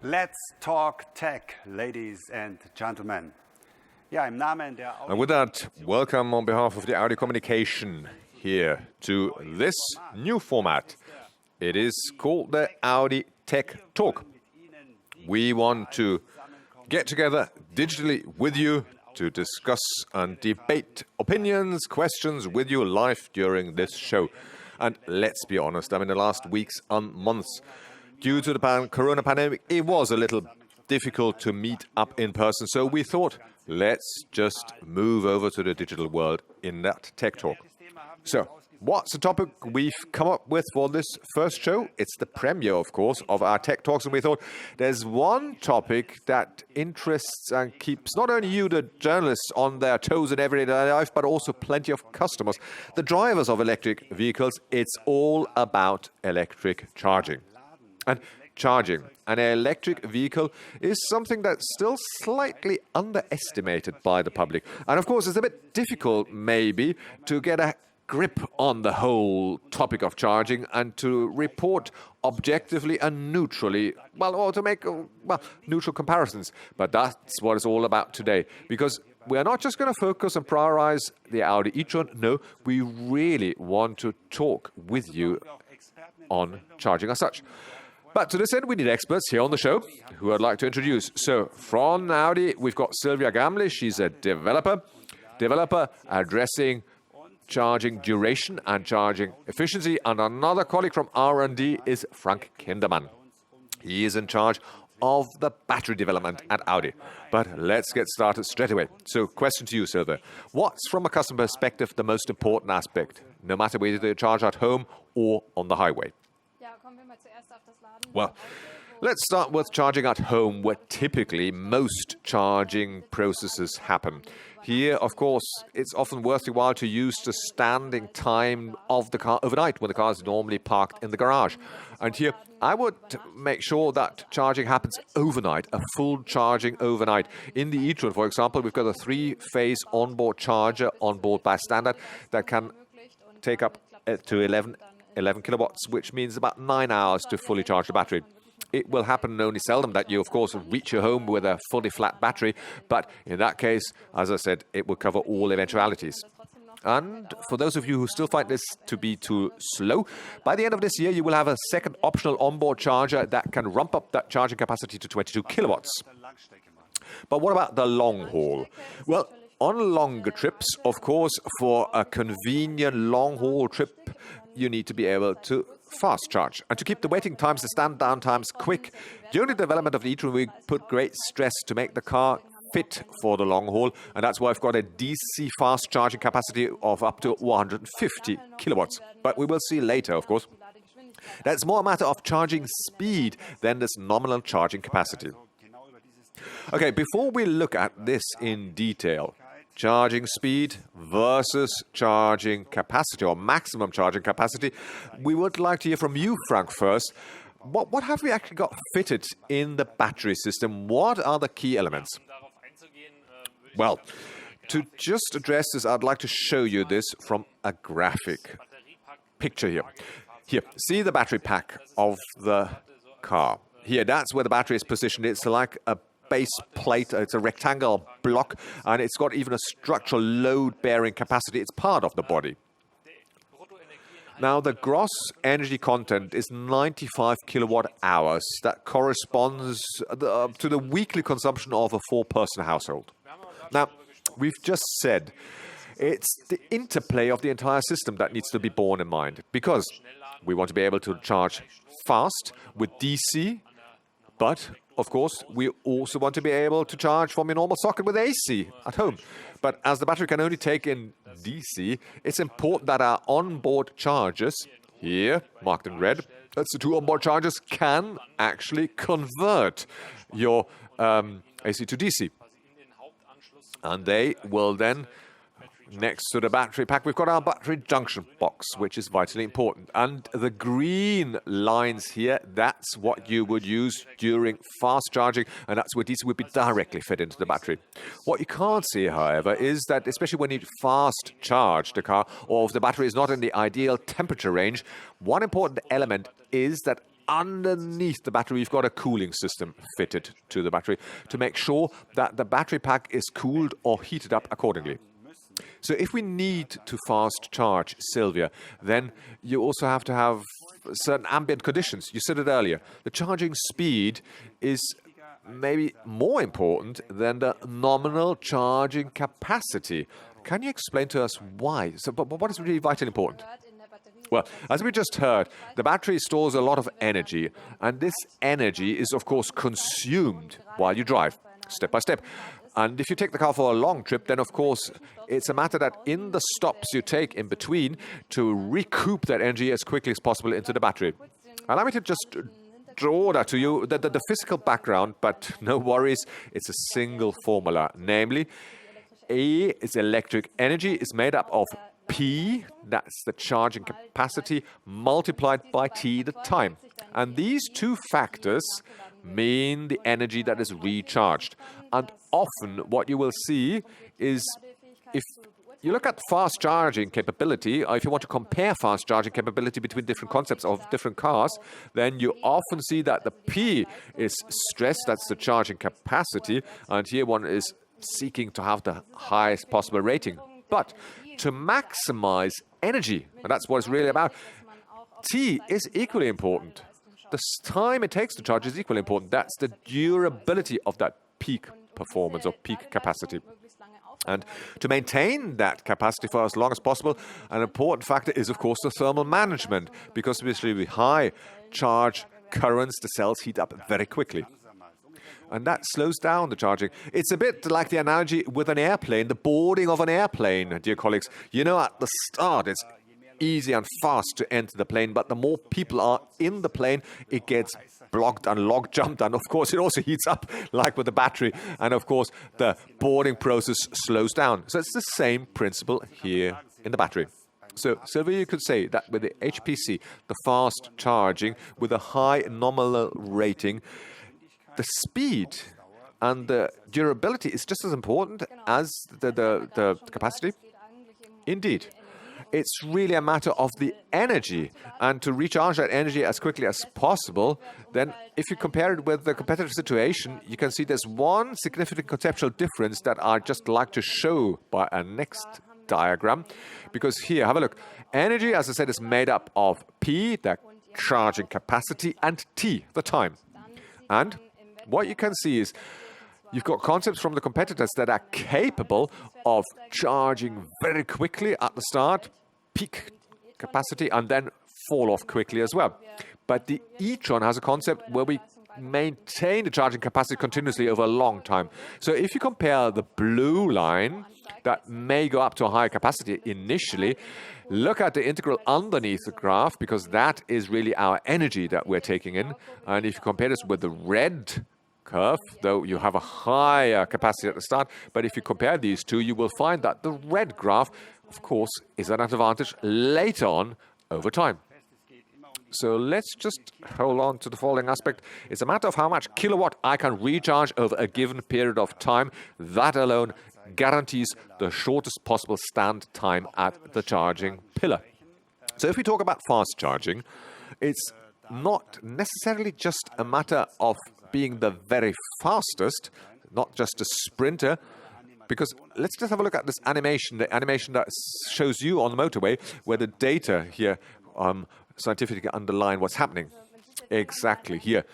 Let's talk tech, ladies and gentlemen. And with that, welcome on behalf of the Audi Communication here to this new format. It is called the Audi TechTalk. We want to get together digitally with you to discuss and debate opinions, questions with you live during this show. And let's be honest, the last weeks and months, due to the corona pandemic, it was a little difficult to meet up in person. So we thought, let's just move over to the digital world in that Tech Talk. So, what's the topic we've come up with for this first show? It's the premiere, of course, of our Tech Talks. And we thought there's one topic that interests and keeps not only you, the journalists, on their toes in everyday life, but also plenty of customers, the drivers of electric vehicles. It's all about electric charging. And charging an electric vehicle is something that's still slightly underestimated by the public. And of course, it's a bit difficult maybe to get a grip on the whole topic of charging and to report objectively and neutrally, or to make neutral comparisons. But that's what it's all about today, because we're not just going to focus and prioritize the Audi e-tron. No, we really want to talk with you on charging as such. But to this end, we need experts here on the show who I'd like to introduce. So, from Audi, we've got Silvia Gamli. She's a developer addressing charging duration and charging efficiency. And another colleague from R&D is Frank Kindermann. He is in charge of the battery development at Audi. But let's get started straight away. So, question to you, Silvia. What's, from a customer perspective, the most important aspect, no matter whether you charge at home or on the highway? Well, let's start with charging at home, where typically most charging processes happen. Here, of course, it's often worth your while to use the standing time of the car overnight when the car is normally parked in the garage. And here, I would make sure that charging happens overnight, a full charging overnight. In the e-tron, for example, we've got a 3-phase onboard charger on board by standard that can take up to 11 kilowatts, which means about 9 hours to fully charge the battery. It will happen only seldom that you, of course, reach your home with a fully flat battery, but in that case, as I said, it will cover all eventualities. And for those of you who still find this to be too slow, by the end of this year, you will have a second optional onboard charger that can ramp up that charging capacity to 22 kilowatts. But what about the long haul? Well, on longer trips, of course, for a convenient long-haul trip, you need to be able to fast charge. And to keep the waiting times, the stand-down times quick, during the development of the e-tron, we put great stress to make the car fit for the long haul. And that's why I've got a DC fast charging capacity of up to 150 kilowatts. But we will see later, of course. That's more a matter of charging speed than this nominal charging capacity. Okay, before we look at this in detail, charging speed versus charging capacity or maximum charging capacity, we would like to hear from you, Frank, first. What have we actually got fitted in the battery system? What are the key elements? Well, to just address this, I'd like to show you this from a graphic picture here. Here, see the battery pack of the car. Here, that's where the battery is positioned. It's like a base plate, it's a rectangular block, and it's got even a structural load-bearing capacity. It's part of the body. Now, the gross energy content is 95 kilowatt hours. That corresponds to the weekly consumption of a 4-person household. Now, we've just said it's the interplay of the entire system that needs to be borne in mind, because we want to be able to charge fast with DC, but of course, we also want to be able to charge from a normal socket with AC at home. But as the battery can only take in DC, it's important that our onboard chargers, here, marked in red, that's the 2 onboard chargers, can actually convert your AC to DC. And they will then, next to the battery pack, we've got our battery junction box, which is vitally important. And the green lines here, that's what you would use during fast charging, and that's where DC would be directly fed into the battery. What you can't see, however, is that especially when you fast charge the car, or if the battery is not in the ideal temperature range, one important element is that underneath the battery, we've got a cooling system fitted to the battery to make sure that the battery pack is cooled or heated up accordingly. So if we need to fast charge Sylvia, then you also have to have certain ambient conditions. You said it earlier. The charging speed is maybe more important than the nominal charging capacity. Can you explain to us why? But what is really vitally important? Well, as we just heard, the battery stores a lot of energy, and this energy is, of course, consumed while you drive, step by step. And if you take the car for a long trip, then, of course, it's a matter that in the stops you take in between to recoup that energy as quickly as possible into the battery. Allow me to just draw that to you, the physical background, but no worries, it's a single formula. Namely, E is electric energy, is made up of P, that's the charging capacity, multiplied by T, the time. And these two factors mean the energy that is recharged. And often what you will see is if you look at fast charging capability, or if you want to compare fast charging capability between different concepts of different cars, then you often see that the P is stressed, that's the charging capacity, and here one is seeking to have the highest possible rating. But to maximize energy, and that's what it's really about, T is equally important. The time it takes to charge is equally important. That's the durability of that peak performance or peak capacity. And to maintain that capacity for as long as possible, an important factor is, of course, the thermal management, because obviously with high charge currents, the cells heat up very quickly. And that slows down the charging. It's a bit like the analogy with an airplane, the boarding of an airplane, dear colleagues. You know, at the start, it's easy and fast to enter the plane, but the more people are in the plane, it gets blocked and log jumped, and of course it also heats up like with the battery, and of course the boarding process slows down. So it's the same principle here in the battery. So Sylvia, you could say that with the HPC, the fast charging with a high nominal rating, the speed and the durability is just as important as the capacity. Indeed. It's really a matter of the energy, and to recharge that energy as quickly as possible, then if you compare it with the competitive situation, you can see there's one significant conceptual difference that I'd just like to show by a next diagram. Because here, have a look. Energy, as I said, is made up of P, the charging capacity, and T, the time. And what you can see is you've got concepts from the competitors that are capable of charging very quickly at the start, peak capacity, and then fall off quickly as well. But the e-tron has a concept where we maintain the charging capacity continuously over a long time. So if you compare the blue line, that may go up to a higher capacity initially, look at the integral underneath the graph, because that is really our energy that we're taking in. And if you compare this with the red curve, though you have a higher capacity at the start, but if you compare these two, you will find that the red graph, of course, is an advantage later on over time. So let's just hold on to the following aspect. It's a matter of how much kilowatt I can recharge over a given period of time. That alone guarantees the shortest possible stand time at the charging pillar. So if we talk about fast charging, it's not necessarily just a matter of being the very fastest, not just a sprinter, because let's just have a look at this animation, the animation that shows you on the motorway, where the data here scientifically underline what's happening. Exactly here.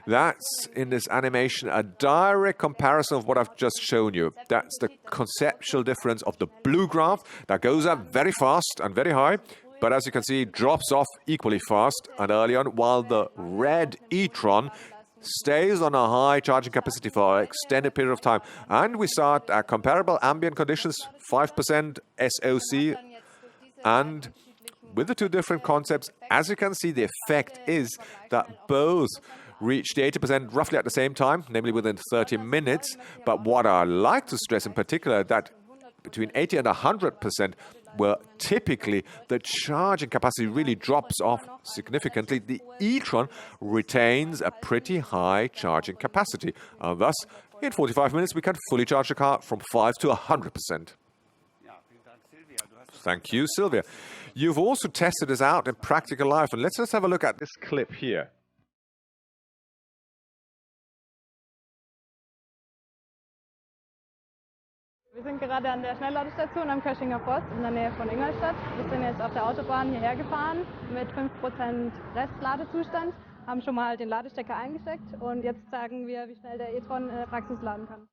That's, in this animation, a direct comparison of what I've just shown you. That's the conceptual difference of the blue graph that goes up very fast and very high, but as you can see, drops off equally fast and early on, while the red e-tron stays on a high charging capacity for an extended period of time. And we start at comparable ambient conditions, 5% SOC, and with the two different concepts, as you can see, the effect is that both reach the 80% roughly at the same time, namely within 30 minutes. But what I like to stress in particular, that between 80 and 100%, where typically the charging capacity really drops off significantly, the e-tron retains a pretty high charging capacity. And thus, in 45 minutes, we can fully charge the car from 5 to 100%. Thank you, Sylvia. You've also tested this out in practical life, and let's just have a look at this clip here. Wir sind gerade an der Schnellladestation am Köschinger Forst in der Nähe von Ingolstadt. Wir sind jetzt auf der Autobahn hierher gefahren mit 5% Restladezustand, haben schon mal den Ladestecker eingesteckt und jetzt zeigen wir, wie schnell der e-tron in der Praxis laden kann.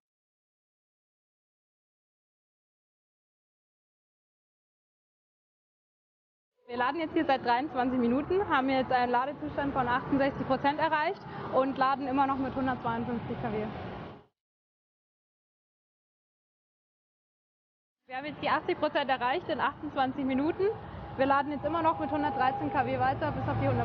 Wir laden jetzt hier seit 23 Minuten, haben jetzt einen Ladezustand von 68% erreicht und laden immer noch mit 152 kW. Wir haben jetzt die 80% erreicht in 28 Minuten. Wir laden jetzt immer noch mit 113 kW weiter bis auf die 100%.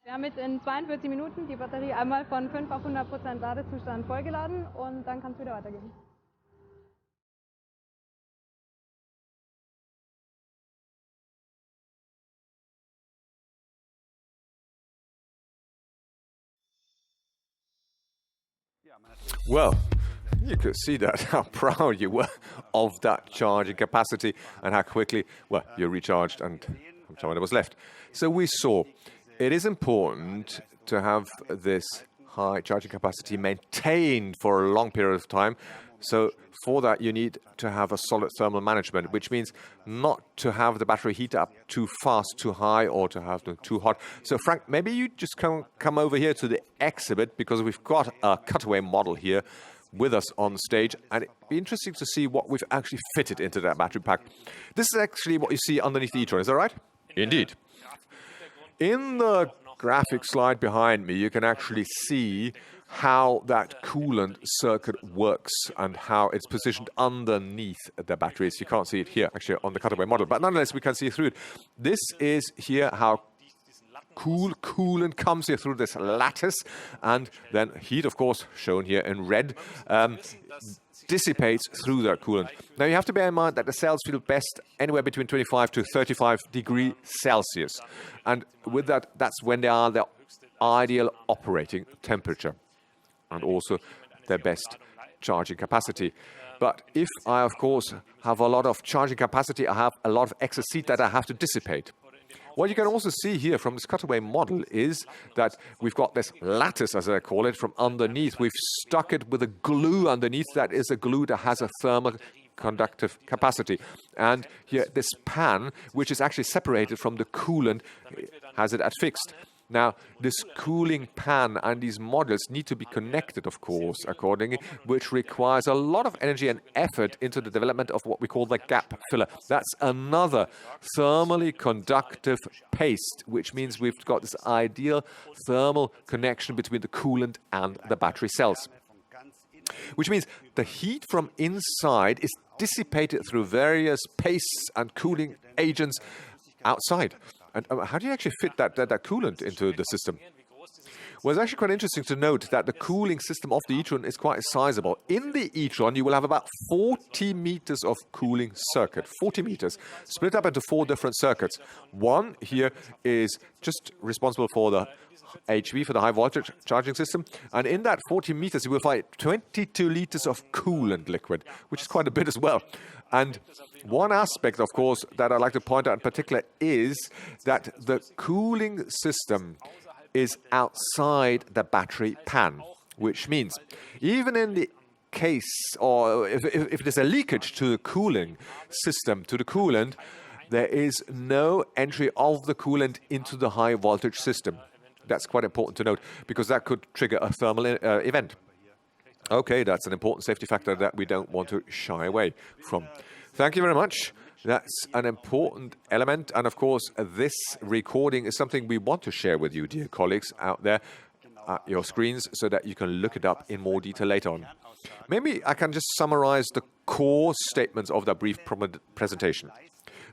Wir haben jetzt in 42 Minuten die Batterie einmal von 5 auf 100% Ladezustand vollgeladen und dann kann es wieder weitergehen. Well, you could see that, how proud you were of that charging capacity and how quickly, well, you recharged and how much time there was left. So we saw it is important to have this high charging capacity maintained for a long period of time. So for that, you need to have a solid thermal management, which means not to have the battery heat up too fast, too high, or to have them too hot. So Frank, maybe you just come over here to the exhibit, because we've got a cutaway model here with us on stage, and it'd be interesting to see what we've actually fitted into that battery pack. This is actually what you see underneath the e-tron, is that right? Indeed. In the graphic slide behind me, you can actually see how that coolant circuit works and how it's positioned underneath the batteries. You can't see it here, actually, on the cutaway model, but nonetheless, we can see through it. This is here how coolant comes here through this lattice, and then heat, of course, shown here in red, dissipates through that coolant. Now, you have to bear in mind that the cells feel best anywhere between 25 to 35 degrees Celsius. And with that, that's when they are their ideal operating temperature and also their best charging capacity. But if I, of course, have a lot of charging capacity, I have a lot of excess heat that I have to dissipate. What you can also see here from this cutaway model is that we've got this lattice, as I call it, from underneath. We've stuck it with a glue underneath. That is a glue that has a thermal conductive capacity. And here, this pan, which is actually separated from the coolant, has it fixed. Now, this cooling pan and these modules need to be connected, of course, accordingly, which requires a lot of energy and effort into the development of what we call the gap filler. That's another thermally conductive paste, which means we've got this ideal thermal connection between the coolant and the battery cells. Which means the heat from inside is dissipated through various pastes and cooling agents outside. And how do you actually fit that coolant into the system? Well, it's actually quite interesting to note that the cooling system of the e-tron is quite sizable. In the e-tron, you will have about 40 meters of cooling circuit, 40 meters, split up into 4 different circuits. One here is just responsible for the HV, for the high voltage charging system. And in that 40 meters, you will find 22 liters of coolant liquid, which is quite a bit as well. And one aspect, of course, that I'd like to point out in particular is that the cooling system is outside the battery pan, which means even in the case, or if there's a leakage to the cooling system, to the coolant, there is no entry of the coolant into the high voltage system. That's quite important to note, because that could trigger a thermal event. Okay, that's an important safety factor that we don't want to shy away from. Thank you very much. That's an important element. And of course, this recording is something we want to share with you, dear colleagues out there at your screens, so that you can look it up in more detail later on. Maybe I can just summarize the core statements of that brief presentation.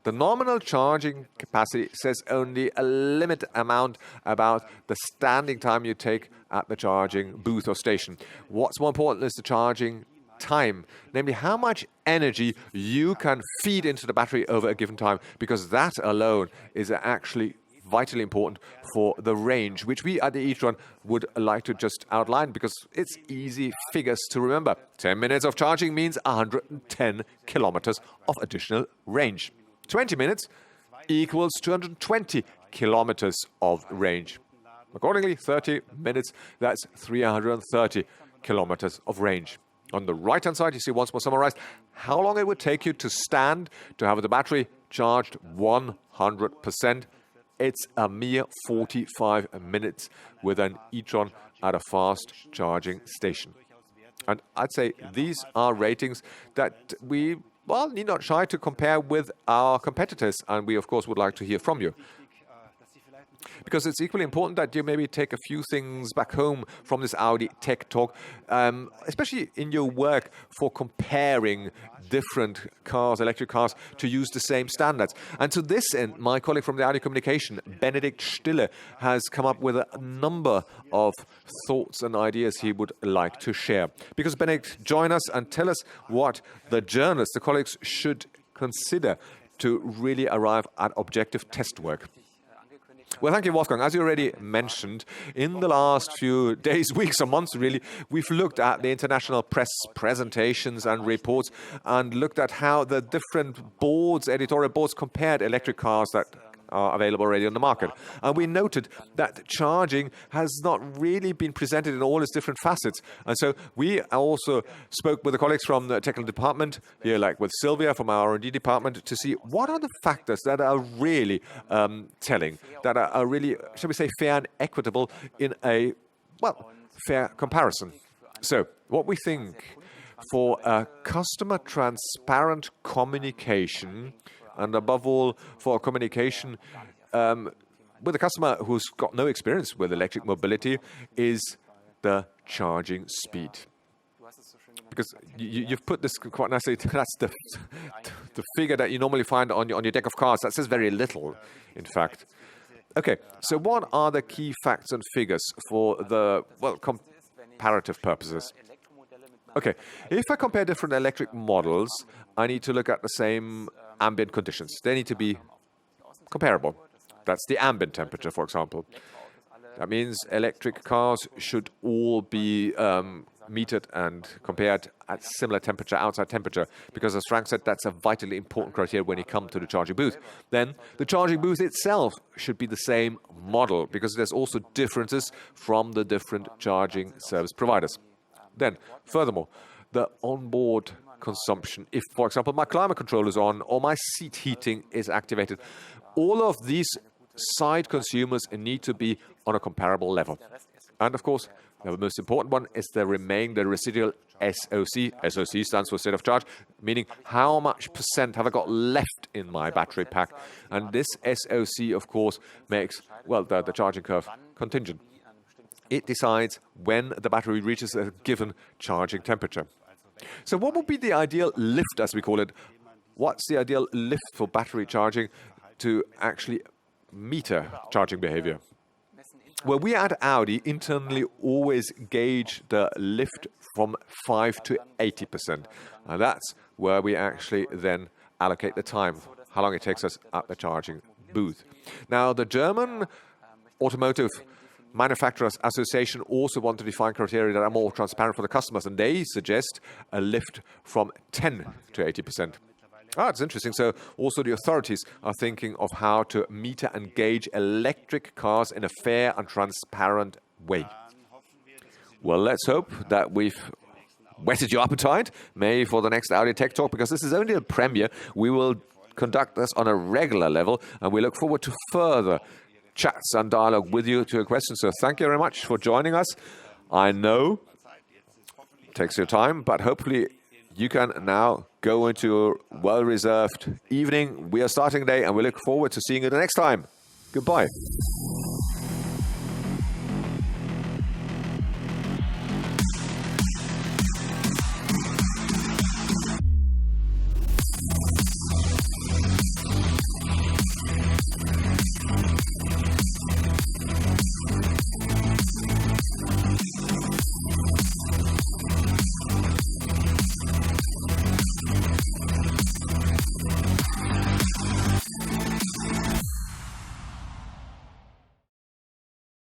The nominal charging capacity says only a limited amount about the standing time you take at the charging booth or station. What's more important is the charging time, namely how much energy you can feed into the battery over a given time, because that alone is actually vitally important for the range, which we at the e-tron would like to just outline, because it's easy figures to remember. 10 minutes of charging means 110 kilometers of additional range. 20 minutes equals 220 kilometers of range. Accordingly, 30 minutes, that's 330 kilometers of range. On the right-hand side, you see once more summarized how long it would take you to stand to have the battery charged 100%. It's a mere 45 minutes with an e-tron at a fast charging station. And I'd say these are ratings that we, need not shy to compare with our competitors. And we, of course, would like to hear from you. Because it's equally important that you maybe take a few things back home from this Audi TechTalk, especially in your work for comparing different cars, electric cars, to use the same standards. And to this end, my colleague from the Audi Communication, Benedikt Stille, has come up with a number of thoughts and ideas he would like to share. Because Benedikt, join us and tell us what the journalists, the colleagues, should consider to really arrive at objective test work. Well, thank you, Wolfgang. As you already mentioned, in the last few days, weeks, or months, really, we've looked at the international press presentations and reports and looked at how the different boards, editorial boards, compared electric cars that are available already on the market. And we noted that charging has not really been presented in all its different facets. And so we also spoke with the colleagues from the technical department, here like with Sylvia from our R&D department, to see what are the factors that are really telling, that are really, shall we say, fair and equitable in a, fair comparison. So what we think for a customer transparent communication, and above all, for communication with a customer who's got no experience with electric mobility, is the charging speed. Because you've put this quite nicely, that's the figure that you normally find on your deck of cards. That says very little, in fact. Okay, so what are the key facts and figures for the, comparative purposes? Okay, if I compare different electric models, I need to look at the same ambient conditions. They need to be comparable. That's the ambient temperature, for example. That means electric cars should all be metered and compared at similar temperature, outside temperature, because as Frank said, that's a vitally important criteria when you come to the charging booth. Then the charging booth itself should be the same model, because there's also differences from the different charging service providers. Then, furthermore, the onboard consumption, if, for example, my climate control is on or my seat heating is activated, all of these side consumers need to be on a comparable level. And of course, the most important one is the residual SOC. SOC stands for state of charge, meaning how much percent have I got left in my battery pack. And this SOC, of course, makes, the charging curve contingent. It decides when the battery reaches a given charging temperature. So what would be the ideal lift, as we call it? What's the ideal lift for battery charging to actually meter charging behavior? Well, we at Audi internally always gauge the lift from 5 to 80%. And that's where we actually then allocate the time, how long it takes us at the charging booth. Now, the German Automotive Manufacturers Association also want to define criteria that are more transparent for the customers, and they suggest a lift from 10 to 80%. It's interesting. So also the authorities are thinking of how to meter and gauge electric cars in a fair and transparent way. Well, let's hope that we've whetted your appetite, maybe for the next Audi Tech Talk, because this is only a premiere. We will conduct this on a regular level, and we look forward to further chats and dialogue with you to your questions. So thank you very much for joining us. I know it takes your time, but hopefully you can now go into your well-reserved evening. We are starting today, and we look forward to seeing you the next time. Goodbye.